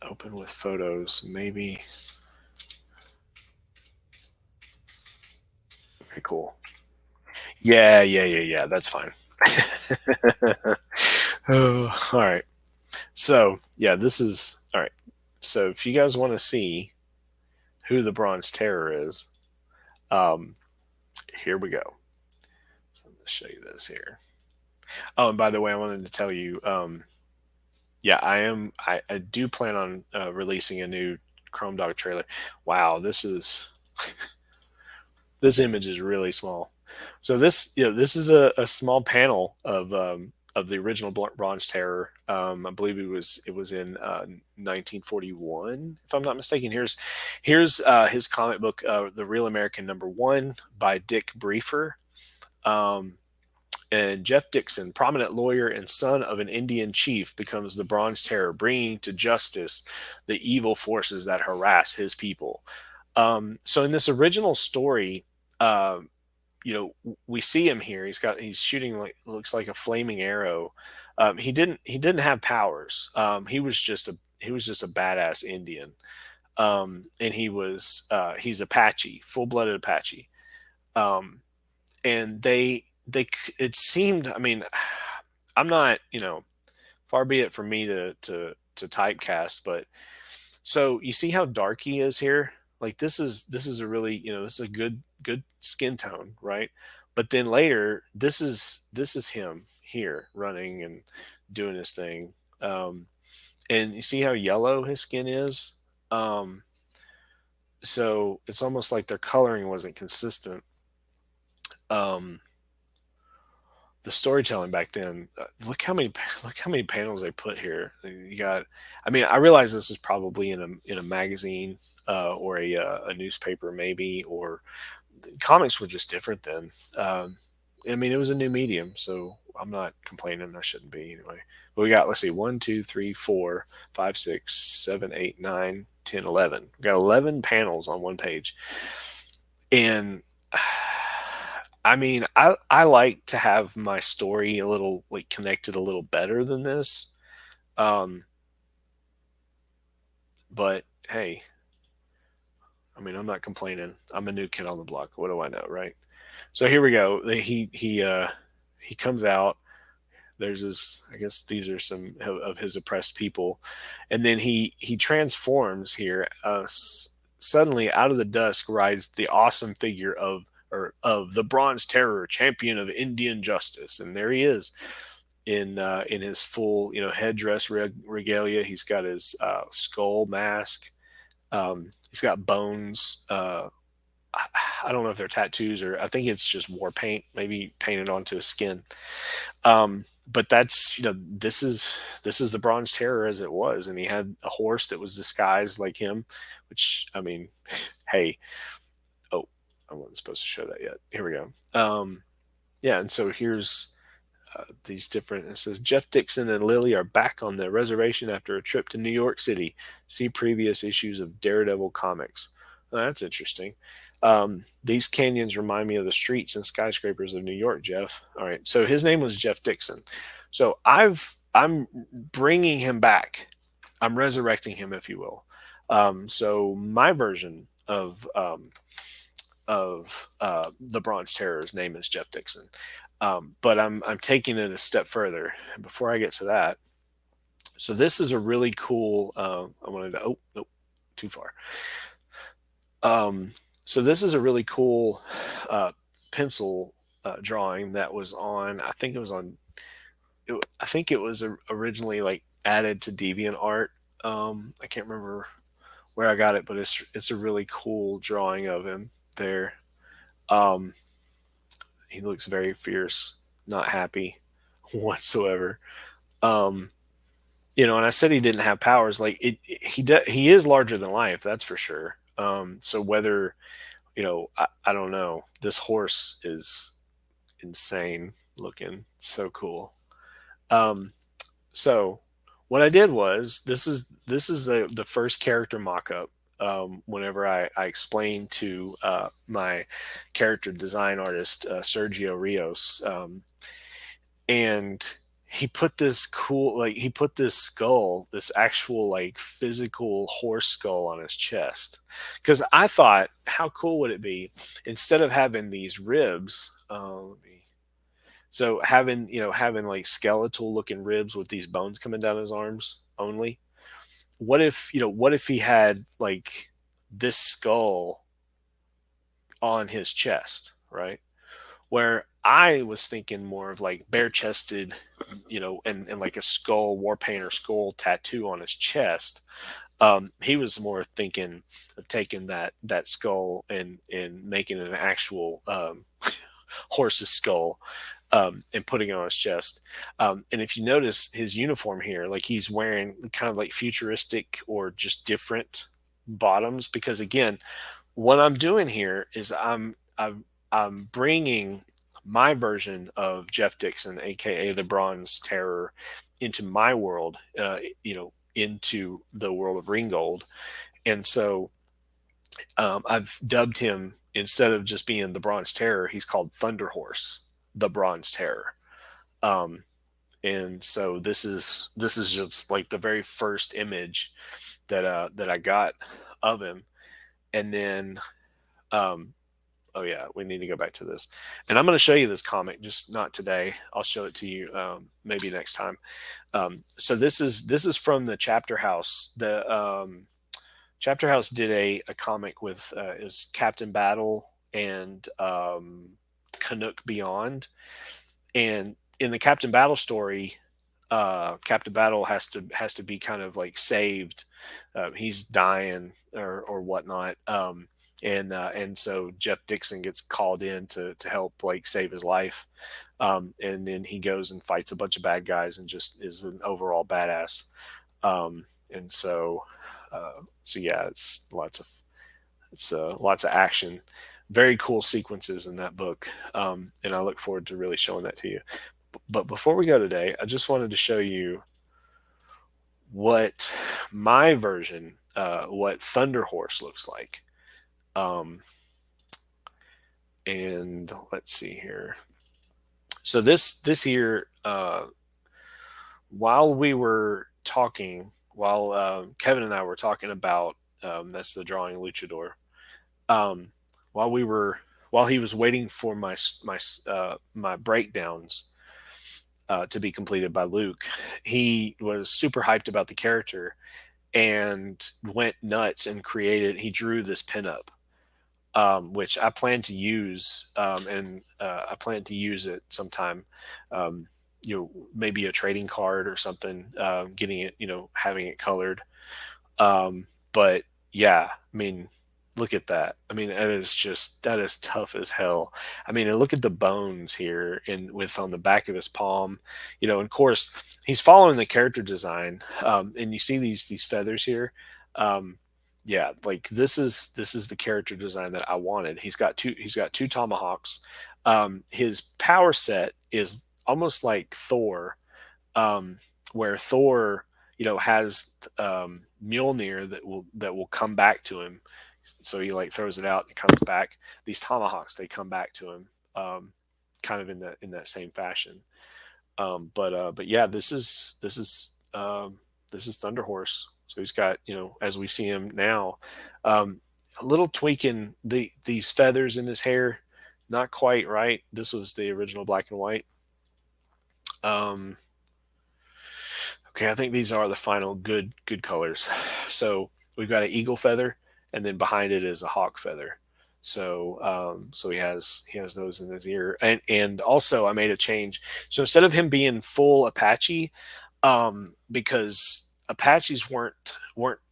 open with photos. Maybe. Okay, cool. Yeah. That's fine. Oh, all right. So yeah, this is all right. So if you guys want to see who the Bronze Terror is, um, here we go. So I'm going to show you this here. Oh, and by the way, I wanted to tell you, yeah, I do plan on releasing a new Chrome Dog trailer. Wow, this image is really small. So this is a small panel of the original Bronze Terror. I believe it was in 1941, if I'm not mistaken. Here's his comic book, The Real American #1 by Dick Briefer. And Jeff Dixon, prominent lawyer and son of an Indian chief, becomes the Bronze Terror, bringing to justice the evil forces that harass his people. So in this original story, um, we see him here. He's shooting like looks like a flaming arrow. He didn't have powers. He was just a badass Indian, and he's Apache, full blooded Apache. Um, and it seemed. I mean, I'm not, far be it from me to typecast, but so you see how dark he is here. Like this is a really, this is a good skin tone, right? But then later, this is him here running and doing his thing. And you see how yellow his skin is. Um, so it's almost like their coloring wasn't consistent. Um, the storytelling back then, look how many panels they put here. You got, I mean, I realize this is probably in a magazine or a newspaper maybe, or comics were just different then. I mean, it was a new medium, so I'm not complaining. I shouldn't be anyway. But we got, let's see, 1, 2, 3, 4, 5, 6, 7, 8, 9, 10, 11. We got 11 panels on one page, and I mean, I like to have my story a little like connected a little better than this. Um, but hey, I mean, I'm not complaining. I'm a new kid on the block. What do I know, right? So here we go. He comes out. There's his. I guess these are some of his oppressed people, and then he transforms here. Suddenly, out of the dusk rides the awesome figure of the Bronze Terror, champion of Indian justice, and there he is. in his full, headdress regalia. He's got his skull mask. He's got bones. I don't know if they're tattoos, or I think it's just war paint, maybe painted onto his skin. But that's, this is the Bronze Terror as it was, and he had a horse that was disguised like him, which, I mean, hey, oh, I wasn't supposed to show that yet. Here we go. Yeah, and so here's these different. It says Jeff Dixon and Lily are back on the reservation after a trip to New York City. See previous issues of Daredevil comics. Oh, that's interesting. These canyons remind me of the streets and skyscrapers of New York, Jeff. All right, so his name was Jeff Dixon. So I'm bringing him back. I'm resurrecting him, if you will. So my version of the Bronze Terror's name is Jeff Dixon. But I'm taking it a step further. Before I get to that, so this is a really cool. I wanted to. Oh, nope, too far. So this is a really cool pencil drawing that was on. I think it was on. I think it was originally like added to DeviantArt. I can't remember where I got it, but it's a really cool drawing of him there. He looks very fierce, not happy whatsoever. And I said he didn't have powers. Like he is larger than life, that's for sure. So whether I don't know. This horse is insane looking, so cool. So what I did was this is the first character mock-up. Whenever I explained to my character design artist Sergio Rios, and he put this skull, this actual like physical horse skull on his chest. Because I thought, how cool would it be instead of having these ribs? So having like skeletal looking ribs with these bones coming down his arms only. What if he had like this skull on his chest, right? Where I was thinking more of like bare chested, and like a skull war paint or skull tattoo on his chest. He was more thinking of taking that skull and making an actual horse's skull, and putting it on his chest. And if you notice his uniform here, like he's wearing kind of like futuristic or just different bottoms, because again, what I'm doing here is I'm bringing my version of Jeff Dixon, aka the Bronze Terror, into my world, into the world of Ringgold. And so I've dubbed him, instead of just being the Bronze Terror, he's called Thunder Horse, the Bronze Terror. And so this is just like the very first image that I got of him. And then oh yeah, we need to go back to this, and I'm going to show you this comic, just not today. I'll show it to you maybe next time. So this is from the Chapter House. The Chapter House did a comic with is Captain Battle and Canuck Beyond. And in the Captain Battle story, Captain Battle has to be kind of like saved. He's dying or whatnot. And so Jeff Dixon gets called in to help like save his life. And then he goes and fights a bunch of bad guys and just is an overall badass. And so yeah, it's lots of action, very cool sequences in that book. And I look forward to really showing that to you. But before we go today, I just wanted to show you what my version, what Thunder Horse looks like. And let's see here. So this here, while we were talking, while Kevin and I were talking about, that's the drawing Luchador. While he was waiting for my breakdowns to be completed by Luke, he was super hyped about the character and went nuts and he drew this pinup, which I plan to use, and I plan to use it sometime. maybe a trading card or something, getting it, having it colored. But yeah, I mean, look at that. I mean, that is tough as hell. I mean, and look at the bones here in with on the back of his palm, and of course he's following the character design. And you see these feathers here. Um, yeah, like this is the character design that I wanted. He's got two tomahawks. His power set is almost like Thor, um, where Thor, has Mjolnir that will come back to him. So he like throws it out and it comes back. These tomahawks, they come back to him, kind of in that same fashion. But yeah, this is Thunder Horse. So he's got, as we see him now, um, a little tweaking these feathers in his hair, not quite right. This was the original black and white. Um, Okay, I think these are the final good colors. So we've got an eagle feather, and then behind it is a hawk feather. So he has those in his ear, and also I made a change. So instead of him being full Apache, because Apaches weren't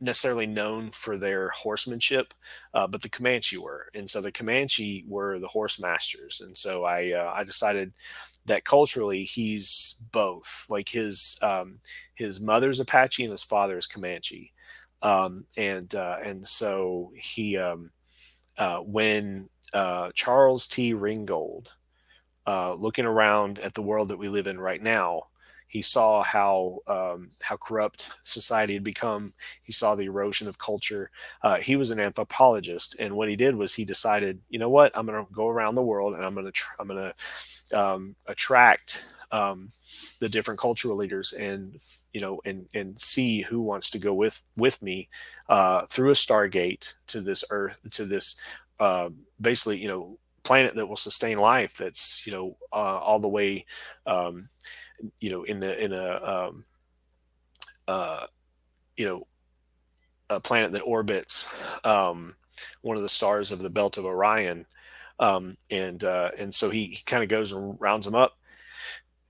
necessarily known for their horsemanship, but the Comanche were, and so the Comanche were the horse masters, and so I decided that culturally he's both. Like his mother's Apache and his father's Comanche, and so when Charles T. Ringgold, looking around at the world that we live in right now, he saw how corrupt society had become. He saw the erosion of culture. He was an anthropologist, and what he did was he decided, you know what, I'm going to go around the world and I'm going to attract the different cultural leaders, and and see who wants to go with me through a stargate to this earth, to this basically planet that will sustain life, that's all the way in uh, you know a planet that orbits one of the stars of the belt of Orion. And so he kind of goes and rounds them up,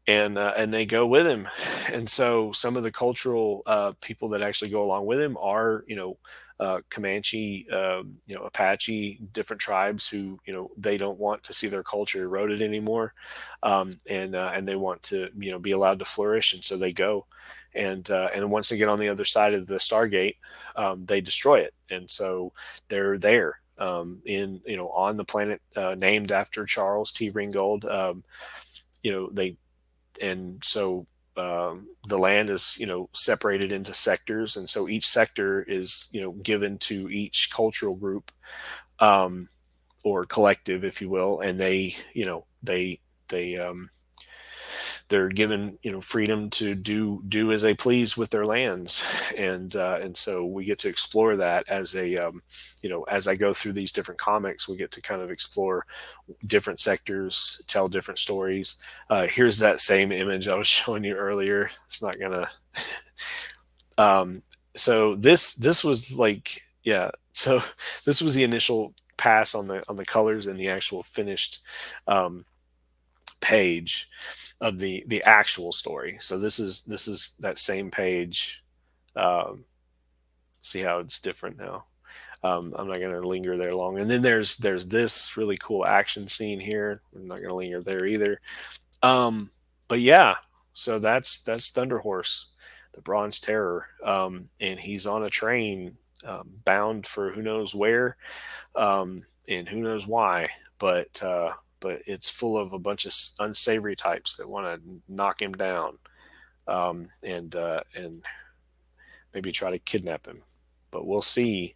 and they go with him. And so some of the cultural people that actually go along with him are Comanche, Apache, different tribes who they don't want to see their culture eroded anymore, and they want to be allowed to flourish, and so they go. And once they get on the other side of the Stargate, they destroy it, and so they're there, in on the planet named after Charles T. Ringgold. They and so the land is separated into sectors, and so each sector is given to each cultural group, um, or collective, if you will, and they're given freedom to do as they please with their lands. And so we get to explore that as as I go through these different comics, we get to kind of explore different sectors, tell different stories. Here's that same image I was showing you earlier. It's not gonna. So this was like, yeah. So this was the initial pass on the colors and the actual finished page of the actual story. So this is that same page. Um, See how it's different now. I'm not going to linger there long. And then there's this really cool action scene here. I'm not going to linger there either. But yeah, so that's Thunder Horse, the Bronze Terror, and he's on a train, bound for who knows where, and who knows why. But it's full of a bunch of unsavory types that want to knock him down, and maybe try to kidnap him. But we'll see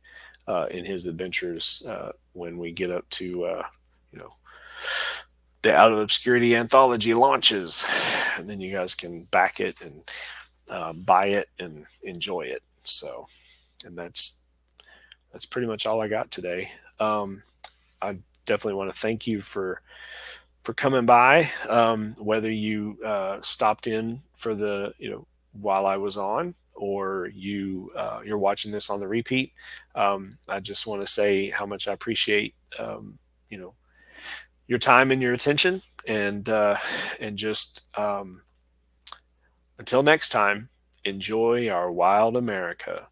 in his adventures when we get up to you know the Out of Obscurity anthology launches, and then you guys can back it and buy it and enjoy it. So, and that's pretty much all I got today. I definitely want to thank you for coming by. Whether you stopped in for the while I was on, or you're watching this on the repeat, I just want to say how much I appreciate you know your time and your attention, and just Until next time, enjoy our wild America.